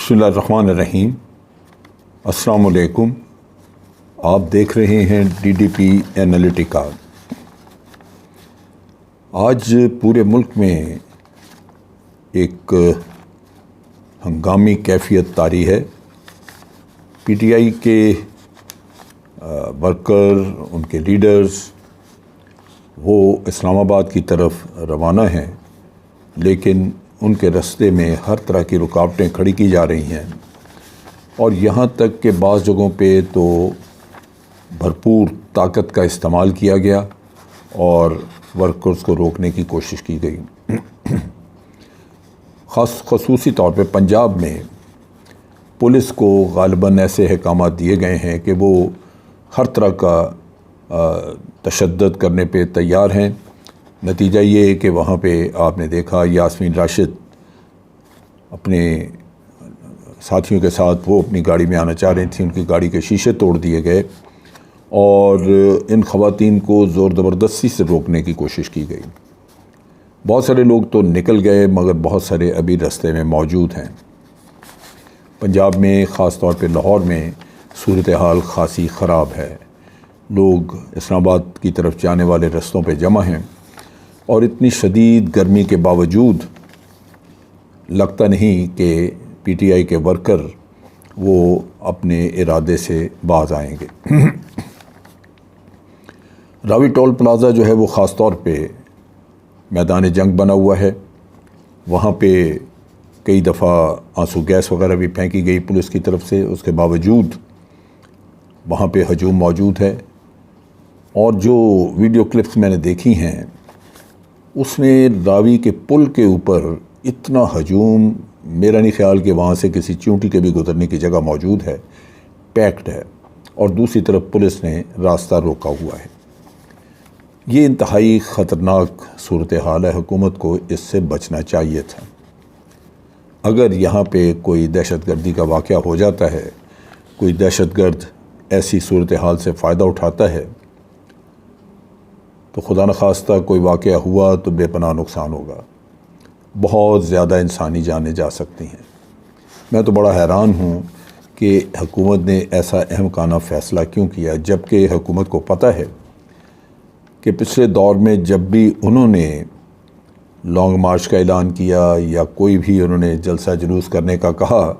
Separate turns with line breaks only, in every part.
بسم اللہ الرحمن الرحیم۔ السلام علیکم۔ آپ دیکھ رہے ہیں DDP انالیٹیکا۔ آج پورے ملک میں ایک ہنگامی کیفیت طاری ہے۔ PTI کے ورکر، ان کے لیڈرز وہ اسلام آباد کی طرف روانہ ہیں، لیکن ان کے راستے میں ہر طرح کی رکاوٹیں کھڑی کی جا رہی ہیں، اور یہاں تک کہ بعض جگہوں پہ تو بھرپور طاقت کا استعمال کیا گیا اور ورکرز کو روکنے کی کوشش کی گئی۔ خصوصی طور پہ پنجاب میں پولیس کو غالباً ایسے احکامات دیے گئے ہیں کہ وہ ہر طرح کا تشدد کرنے پہ تیار ہیں۔ نتیجہ یہ ہے کہ وہاں پہ آپ نے دیکھا یاسمین راشد اپنے ساتھیوں کے ساتھ وہ اپنی گاڑی میں آنا چاہ رہی تھیں، ان کی گاڑی کے شیشے توڑ دیے گئے اور ان خواتین کو زور زبردستی سے روکنے کی کوشش کی گئی۔ بہت سارے لوگ تو نکل گئے، مگر بہت سارے ابھی راستے میں موجود ہیں۔ پنجاب میں خاص طور پہ لاہور میں صورتحال خاصی خراب ہے۔ لوگ اسلام آباد کی طرف جانے والے رستوں پہ جمع ہیں، اور اتنی شدید گرمی کے باوجود لگتا نہیں کہ PTI کے ورکر وہ اپنے ارادے سے باز آئیں گے۔ راوی ٹول پلازا جو ہے وہ خاص طور پہ میدان جنگ بنا ہوا ہے۔ وہاں پہ کئی دفعہ آنسو گیس وغیرہ بھی پھینکی گئی پولیس کی طرف سے، اس کے باوجود وہاں پہ ہجوم موجود ہے۔ اور جو ویڈیو کلپس میں نے دیکھی ہیں اس میں راوی کے پل کے اوپر اتنا ہجوم، میرا نہیں خیال کہ وہاں سے کسی چونٹی کے بھی گزرنے کی جگہ موجود ہے، پیکڈ ہے، اور دوسری طرف پولیس نے راستہ روکا ہوا ہے۔ یہ انتہائی خطرناک صورتحال ہے۔ حکومت کو اس سے بچنا چاہیے تھا۔ اگر یہاں پہ کوئی دہشت گردی کا واقعہ ہو جاتا ہے، کوئی دہشت گرد ایسی صورتحال سے فائدہ اٹھاتا ہے، تو خدا نخواستہ کوئی واقعہ ہوا تو بے پناہ نقصان ہوگا، بہت زیادہ انسانی جانیں جا سکتی ہیں۔ میں تو بڑا حیران ہوں کہ حکومت نے ایسا احمقانہ فیصلہ کیوں کیا، جبکہ حکومت کو پتہ ہے کہ پچھلے دور میں جب بھی انہوں نے لانگ مارچ کا اعلان کیا یا کوئی بھی انہوں نے جلسہ جلوس کرنے کا کہا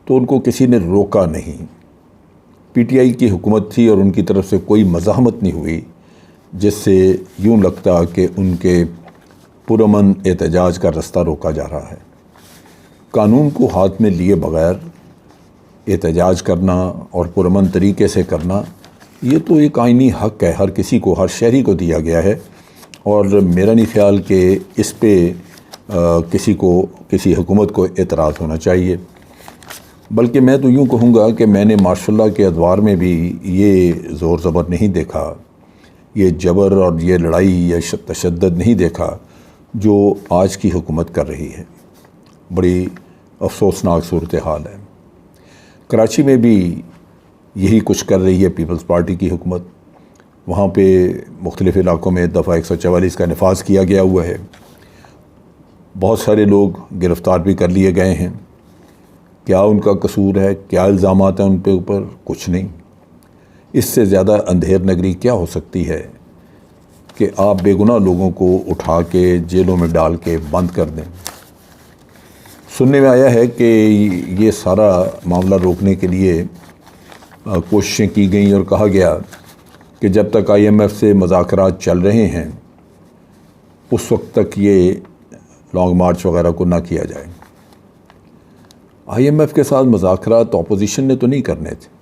تو ان کو کسی نے روکا نہیں۔ PTI کی حکومت تھی اور ان کی طرف سے کوئی مزاحمت نہیں ہوئی، جس سے یوں لگتا کہ ان کے پرامن احتجاج کا رستہ روکا جا رہا ہے۔ قانون کو ہاتھ میں لیے بغیر احتجاج کرنا اور پرامن طریقے سے کرنا، یہ تو ایک آئینی حق ہے، ہر کسی کو، ہر شہری کو دیا گیا ہے، اور میرا نہیں خیال کہ اس پہ کسی حکومت کو اعتراض ہونا چاہیے۔ بلکہ میں تو یوں کہوں گا کہ میں نے ماشاء اللہ کے ادوار میں بھی یہ زور زبر نہیں دیکھا، یہ جبر اور یہ لڑائی یا تشدد نہیں دیکھا جو آج کی حکومت کر رہی ہے۔ بڑی افسوسناک صورتحال ہے۔ کراچی میں بھی یہی کچھ کر رہی ہے پیپلز پارٹی کی حکومت۔ وہاں پہ مختلف علاقوں میں دفعہ 144 کا نفاذ کیا گیا ہوا ہے۔ بہت سارے لوگ گرفتار بھی کر لیے گئے ہیں۔ کیا ان کا قصور ہے؟ کیا الزامات ہیں ان پہ اوپر؟ کچھ نہیں۔ اس سے زیادہ اندھیر نگری کیا ہو سکتی ہے کہ آپ بے گناہ لوگوں کو اٹھا کے جیلوں میں ڈال کے بند کر دیں۔ سننے میں آیا ہے کہ یہ سارا معاملہ روکنے کے لیے کوششیں کی گئیں اور کہا گیا کہ جب تک IMF سے مذاکرات چل رہے ہیں اس وقت تک یہ لانگ مارچ وغیرہ کو نہ کیا جائے۔ IMF کے ساتھ مذاکرات اپوزیشن نے تو نہیں کرنے تھے،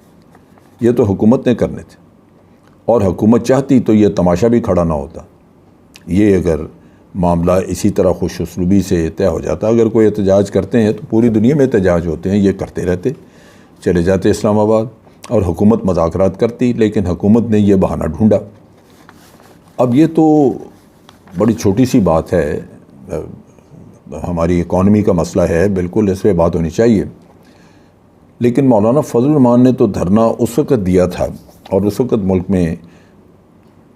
یہ تو حکومت نے کرنے تھے، اور حکومت چاہتی تو یہ تماشا بھی کھڑا نہ ہوتا۔ یہ اگر معاملہ اسی طرح خوش اسلوبی سے طے ہو جاتا، اگر کوئی احتجاج کرتے ہیں تو پوری دنیا میں احتجاج ہوتے ہیں، یہ کرتے رہتے، چلے جاتے اسلام آباد، اور حکومت مذاکرات کرتی، لیکن حکومت نے یہ بہانہ ڈھونڈا۔ اب یہ تو بڑی چھوٹی سی بات ہے، ہماری اکانومی کا مسئلہ ہے، بالکل اس پہ بات ہونی چاہیے، لیکن مولانا فضل الرحمان نے تو دھرنا اس وقت دیا تھا اور اس وقت ملک میں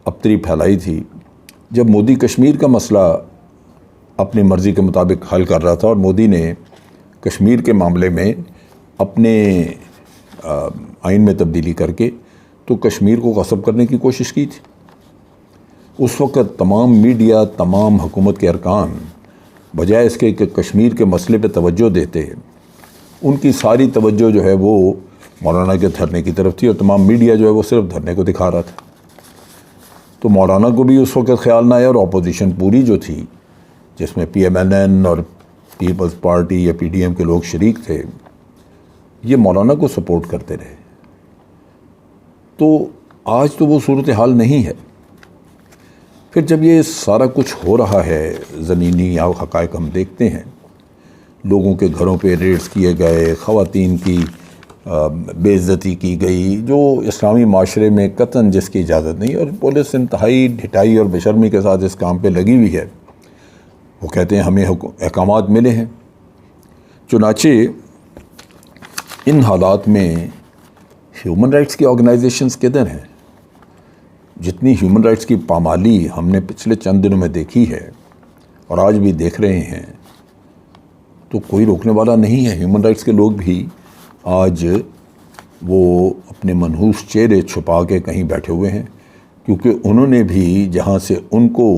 ابتری پھیلائی تھی جب مودی کشمیر کا مسئلہ اپنی مرضی کے مطابق حل کر رہا تھا، اور مودی نے کشمیر کے معاملے میں اپنے آئین میں تبدیلی کر کے تو کشمیر کو غصب کرنے کی کوشش کی تھی۔ اس وقت تمام میڈیا، تمام حکومت کے ارکان بجائے اس کے کہ کشمیر کے مسئلے پہ توجہ دیتے، ان کی ساری توجہ جو ہے وہ مولانا کے دھرنے کی طرف تھی، اور تمام میڈیا جو ہے وہ صرف دھرنے کو دکھا رہا تھا۔ تو مولانا کو بھی اس وقت خیال نہ آیا، اور اپوزیشن پوری جو تھی جس میں PMLN اور پیپلز پارٹی یا PDM کے لوگ شریک تھے، یہ مولانا کو سپورٹ کرتے رہے۔ تو آج تو وہ صورتحال نہیں ہے۔ پھر جب یہ سارا کچھ ہو رہا ہے، زمینی حقائق ہم دیکھتے ہیں، لوگوں کے گھروں پہ ریڈز کیے گئے، خواتین کی بے عزتی کی گئی، جو اسلامی معاشرے میں قطعاً جس کی اجازت نہیں، اور پولیس انتہائی ڈھٹائی اور بے شرمی کے ساتھ اس کام پہ لگی ہوئی ہے۔ وہ کہتے ہیں ہمیں احکامات ملے ہیں۔ چنانچہ ان حالات میں ہیومن رائٹس کی آرگنائزیشنز کدھر ہیں؟ جتنی ہیومن رائٹس کی پامالی ہم نے پچھلے چند دنوں میں دیکھی ہے اور آج بھی دیکھ رہے ہیں، تو کوئی روکنے والا نہیں ہے۔ ہیومن رائٹس کے لوگ بھی آج وہ اپنے منحوس چہرے چھپا کے کہیں بیٹھے ہوئے ہیں، کیونکہ انہوں نے بھی جہاں سے ان کو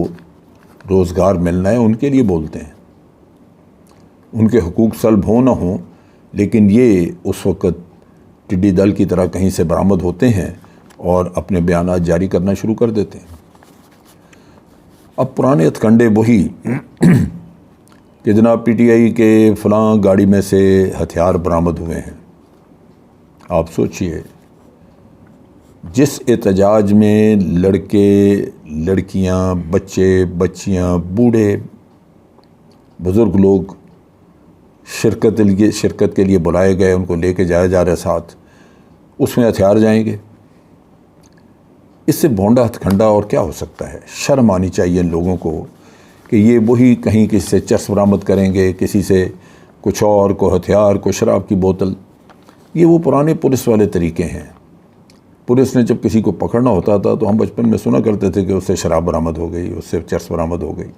روزگار ملنا ہے ان کے لیے بولتے ہیں۔ ان کے حقوق سلب ہوں نہ ہوں، لیکن یہ اس وقت ٹڈی دل کی طرح کہیں سے برآمد ہوتے ہیں اور اپنے بیانات جاری کرنا شروع کر دیتے ہیں۔ اب پرانے ہتھکنڈے وہی کہ جناب PTI کے فلاں گاڑی میں سے ہتھیار برآمد ہوئے ہیں۔ آپ سوچئے، جس احتجاج میں لڑکے، لڑکیاں، بچے، بچیاں، بوڑھے، بزرگ لوگ شرکت کے لیے بلائے گئے، ان کو لے کے جایا جا رہا ساتھ، اس میں ہتھیار جائیں گے، اس سے بھونڈا ہتھ کھنڈا اور کیا ہو سکتا ہے؟ شرم آنی چاہیے ان لوگوں کو کہ یہ وہی کہیں کسی سے چرس برآمد کریں گے، کسی سے کچھ اور، کو ہتھیار، کو شراب کی بوتل۔ یہ وہ پرانے پولیس والے طریقے ہیں۔ پولیس نے جب کسی کو پکڑنا ہوتا تھا تو ہم بچپن میں سنا کرتے تھے کہ اس سے شراب برآمد ہو گئی، اس سے چرس برآمد ہو گئی،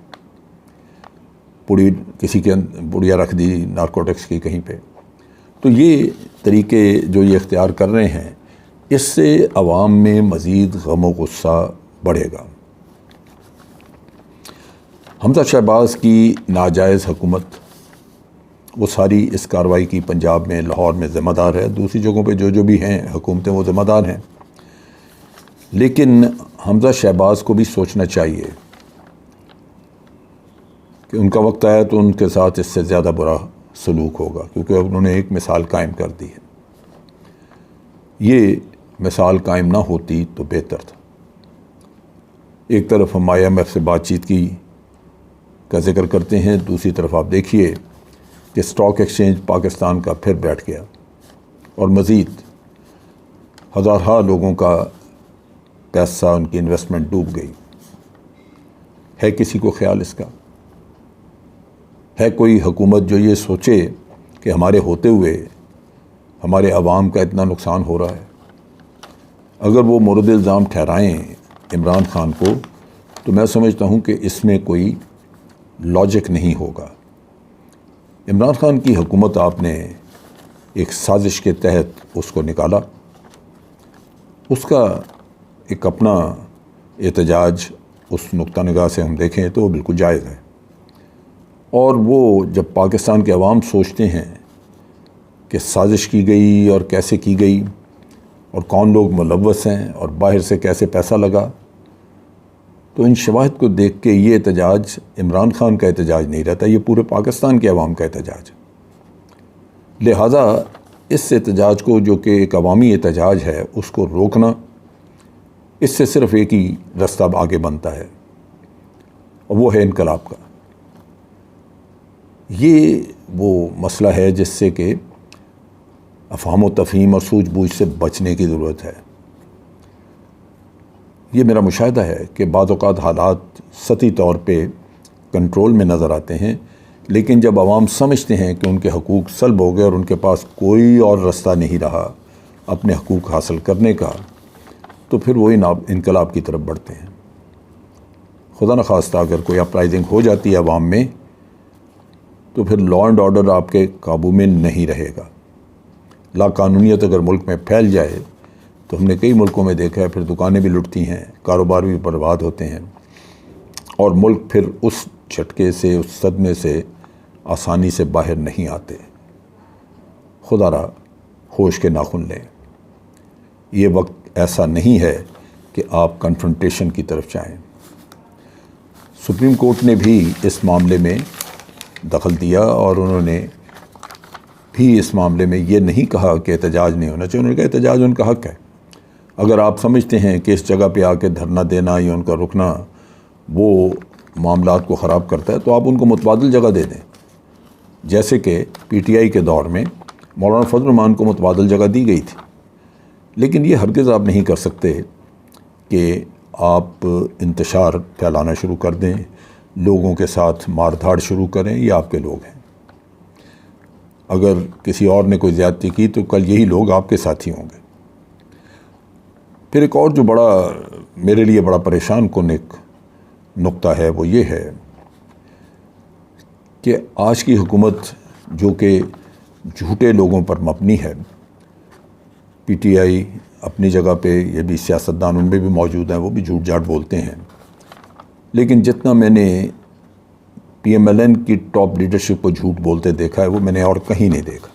پوڑی کسی کے پڑیا رکھ دی نارکوٹکس کی کہیں پہ۔ تو یہ طریقے جو یہ اختیار کر رہے ہیں، اس سے عوام میں مزید غم و غصہ بڑھے گا۔ حمزہ شہباز کی ناجائز حکومت، وہ ساری اس کارروائی کی پنجاب میں، لاہور میں ذمہ دار ہے، دوسری جگہوں پہ جو بھی ہیں حکومتیں وہ ذمہ دار ہیں، لیکن حمزہ شہباز کو بھی سوچنا چاہیے کہ ان کا وقت آیا تو ان کے ساتھ اس سے زیادہ برا سلوک ہوگا، کیونکہ انہوں نے ایک مثال قائم کر دی ہے۔ یہ مثال قائم نہ ہوتی تو بہتر تھا۔ ایک طرف ہم IMF سے بات چیت کا ذکر کرتے ہیں، دوسری طرف آپ دیکھیے کہ اسٹاک ایکسچینج پاکستان کا پھر بیٹھ گیا، اور مزید ہزارہا لوگوں کا پیسہ، ان کی انویسٹمنٹ ڈوب گئی۔ ہے کسی کو خیال اس کا؟ ہے کوئی حکومت جو یہ سوچے کہ ہمارے ہوتے ہوئے ہمارے عوام کا اتنا نقصان ہو رہا ہے؟ اگر وہ مورد الزام ٹھہرائیں عمران خان کو، تو میں سمجھتا ہوں کہ اس میں کوئی لاجک نہیں ہوگا۔ عمران خان کی حکومت آپ نے ایک سازش کے تحت اس کو نکالا، اس کا ایک اپنا احتجاج اس نقطہ نگاہ سے ہم دیکھیں تو وہ بالکل جائز ہے، اور وہ جب پاکستان کے عوام سوچتے ہیں کہ سازش کی گئی اور کیسے کی گئی اور کون لوگ ملوث ہیں اور باہر سے کیسے پیسہ لگا، تو ان شواہد کو دیکھ کے یہ احتجاج عمران خان کا احتجاج نہیں رہتا، یہ پورے پاکستان کے عوام کا احتجاج ہے۔ لہٰذا اس احتجاج کو، جو کہ ایک عوامی احتجاج ہے، اس کو روکنا، اس سے صرف ایک ہی رستہ آگے بنتا ہے، اور وہ ہے انقلاب کا۔ یہ وہ مسئلہ ہے جس سے کہ افہام و تفہیم اور سوجھ بوجھ سے بچنے کی ضرورت ہے۔ یہ میرا مشاہدہ ہے کہ بعض اوقات حالات سطحی طور پہ کنٹرول میں نظر آتے ہیں، لیکن جب عوام سمجھتے ہیں کہ ان کے حقوق سلب ہو گئے اور ان کے پاس کوئی اور رستہ نہیں رہا اپنے حقوق حاصل کرنے کا، تو پھر وہ انقلاب کی طرف بڑھتے ہیں۔ خدا نخواستہ اگر کوئی اپرائزنگ ہو جاتی ہے عوام میں، تو پھر لا اینڈ آرڈر آپ کے قابو میں نہیں رہے گا۔ لا قانونیت اگر ملک میں پھیل جائے تو ہم نے کئی ملکوں میں دیکھا ہے، پھر دکانیں بھی لٹتی ہیں، کاروبار بھی برباد ہوتے ہیں، اور ملک پھر اس جھٹکے سے، اس صدمے سے آسانی سے باہر نہیں آتے۔ خدا را ہوش کے ناخن لیں۔ یہ وقت ایسا نہیں ہے کہ آپ کنفرنٹیشن کی طرف جائیں۔ سپریم کورٹ نے بھی اس معاملے میں دخل دیا، اور انہوں نے بھی اس معاملے میں یہ نہیں کہا کہ احتجاج نہیں ہونا چاہیے۔ انہوں نے کہا احتجاج ان کا حق ہے۔ اگر آپ سمجھتے ہیں کہ اس جگہ پہ آ کے دھرنا دینا یا ان کا رکنا وہ معاملات کو خراب کرتا ہے، تو آپ ان کو متبادل جگہ دے دیں، جیسے کہ پی ٹی آئی کے دور میں مولانا فضل الرحمان کو متبادل جگہ دی گئی تھی۔ لیکن یہ ہرگز آپ نہیں کر سکتے کہ آپ انتشار پھیلانا شروع کر دیں، لوگوں کے ساتھ مار دھاڑ شروع کریں۔ یہ آپ کے لوگ ہیں، اگر کسی اور نے کوئی زیادتی کی تو کل یہی لوگ آپ کے ساتھی ہوں گے۔ پھر ایک اور جو بڑا میرے لیے بڑا پریشان کن ایک نقطہ ہے، وہ یہ ہے کہ آج کی حکومت جو کہ جھوٹے لوگوں پر مبنی ہے، پی ٹی آئی اپنی جگہ پہ، یہ بھی سیاستدان ان میں بھی موجود ہیں، وہ بھی جھوٹ جھاٹ بولتے ہیں، لیکن جتنا میں نے پی ایم ایل این کی ٹاپ لیڈرشپ کو جھوٹ بولتے دیکھا ہے، وہ میں نے اور کہیں نہیں دیکھا۔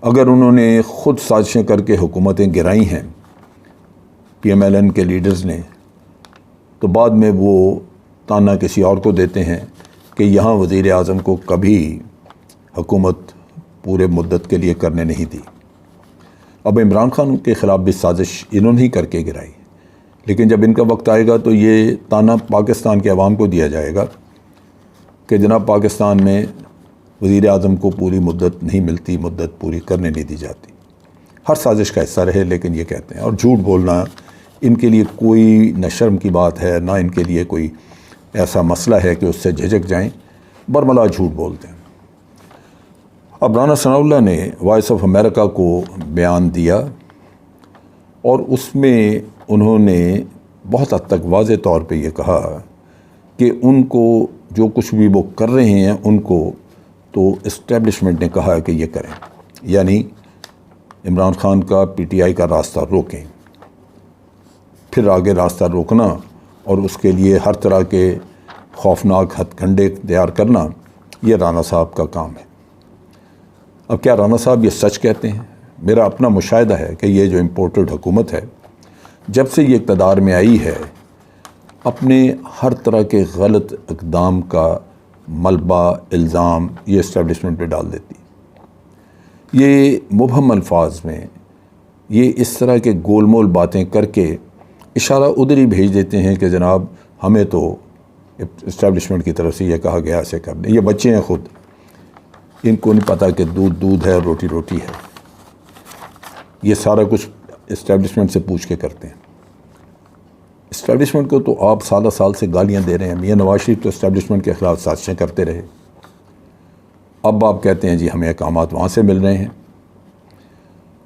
اگر انہوں نے خود سازشیں کر کے حکومتیں گرائی ہیں پی ایم ایل این کے لیڈرز نے، تو بعد میں وہ تانا کسی اور کو دیتے ہیں کہ یہاں وزیر اعظم کو کبھی حکومت پورے مدت کے لیے کرنے نہیں دی۔ اب عمران خان کے خلاف بھی سازش انہوں نے ہی کر کے گرائی، لیکن جب ان کا وقت آئے گا تو یہ تانا پاکستان کے عوام کو دیا جائے گا کہ جناب پاکستان میں وزیر اعظم کو پوری مدت نہیں ملتی، مدت پوری کرنے نہیں دی جاتی۔ ہر سازش کا حصہ رہے، لیکن یہ کہتے ہیں، اور جھوٹ بولنا ان کے لیے کوئی نہ شرم کی بات ہے، نہ ان کے لیے کوئی ایسا مسئلہ ہے کہ اس سے جھجک جائیں، برملا جھوٹ بولتے ہیں۔ اب رانا ثناء اللہ نے وائس آف امریکہ کو بیان دیا، اور اس میں انہوں نے بہت حد تک واضح طور پہ یہ کہا کہ ان کو جو کچھ بھی وہ کر رہے ہیں ان کو تو اسٹیبلشمنٹ نے کہا ہے کہ یہ کریں، یعنی عمران خان کا پی ٹی آئی کا راستہ روکیں۔ پھر آگے راستہ روکنا اور اس کے لیے ہر طرح کے خوفناک ہتھ کنڈے تیار کرنا، یہ رانا صاحب کا کام ہے۔ اب کیا رانا صاحب یہ سچ کہتے ہیں؟ میرا اپنا مشاہدہ ہے کہ یہ جو امپورٹڈ حکومت ہے، جب سے یہ اقتدار میں آئی ہے، اپنے ہر طرح کے غلط اقدام کا ملبہ، الزام یہ اسٹیبلشمنٹ پہ ڈال دیتی۔ یہ مبہم الفاظ میں یہ اس طرح کے گول مول باتیں کر کے اشارہ ادھر ہی بھیج دیتے ہیں کہ جناب ہمیں تو اسٹیبلشمنٹ کی طرف سے یہ کہا گیا ایسے کرنے۔ یہ بچے ہیں خود، ان کو نہیں پتہ کہ دودھ دودھ ہے، روٹی روٹی ہے۔ یہ سارا کچھ اسٹیبلشمنٹ سے پوچھ کے کرتے ہیں۔ اسٹیبلشمنٹ کو تو آپ سالہ سال سے گالیاں دے رہے ہیں۔ میاں نواز شریف تو اسٹیبلشمنٹ کے خلاف سازشیں کرتے رہے، اب آپ کہتے ہیں جی ہمیں احکامات وہاں سے مل رہے ہیں۔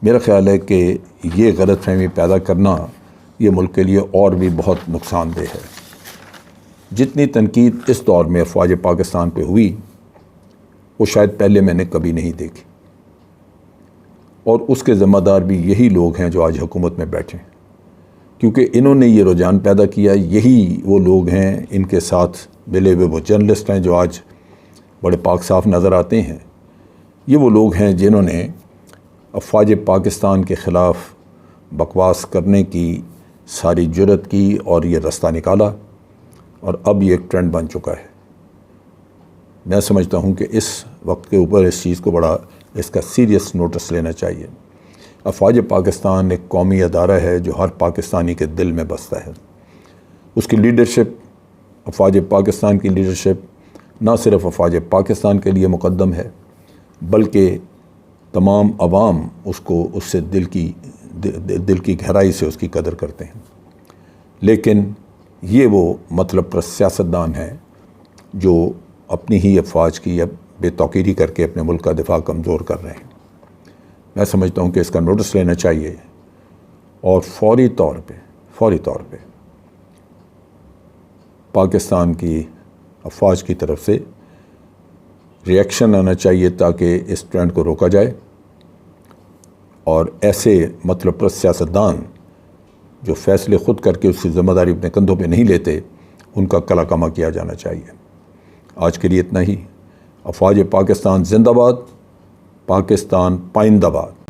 میرا خیال ہے کہ یہ غلط فہمی پیدا کرنا یہ ملک کے لیے اور بھی بہت نقصان دہ ہے۔ جتنی تنقید اس دور میں افواج پاکستان پہ ہوئی، وہ شاید پہلے میں نے کبھی نہیں دیکھی، اور اس کے ذمہ دار بھی یہی لوگ ہیں جو آج حکومت میں بیٹھے ہیں، کیونکہ انہوں نے یہ رجحان پیدا کیا۔ یہی وہ لوگ ہیں، ان کے ساتھ ملے ہوئے وہ جرنلسٹ ہیں جو آج بڑے پاک صاف نظر آتے ہیں۔ یہ وہ لوگ ہیں جنہوں نے افواج پاکستان کے خلاف بکواس کرنے کی ساری جرت کی اور یہ رستہ نکالا، اور اب یہ ایک ٹرینڈ بن چکا ہے۔ میں سمجھتا ہوں کہ اس وقت کے اوپر اس چیز کو بڑا اس کا سیریس نوٹس لینا چاہیے۔ افواج پاکستان ایک قومی ادارہ ہے جو ہر پاکستانی کے دل میں بستا ہے۔ اس کی لیڈرشپ، افواج پاکستان کی لیڈرشپ نہ صرف افواج پاکستان کے لیے مقدم ہے، بلکہ تمام عوام اس کو اس سے دل کی گہرائی سے اس کی قدر کرتے ہیں۔ لیکن یہ وہ مطلب پرست سیاستدان ہیں جو اپنی ہی افواج کی اب بے توقیری کر کے اپنے ملک کا دفاع کمزور کر رہے ہیں۔ میں سمجھتا ہوں کہ اس کا نوٹس لینا چاہیے، اور فوری طور پہ پاکستان کی افواج کی طرف سے ریئیکشن آنا چاہیے تاکہ اس ٹرینڈ کو روکا جائے، اور ایسے مطلب پر سیاستدان جو فیصلے خود کر کے اس کی ذمہ داری اپنے کندھوں پہ نہیں لیتے، ان کا کلا کما کیا جانا چاہیے۔ آج کے لیے اتنا ہی۔ افواج پاکستان زندہ باد، پاکستان پائندہ باد۔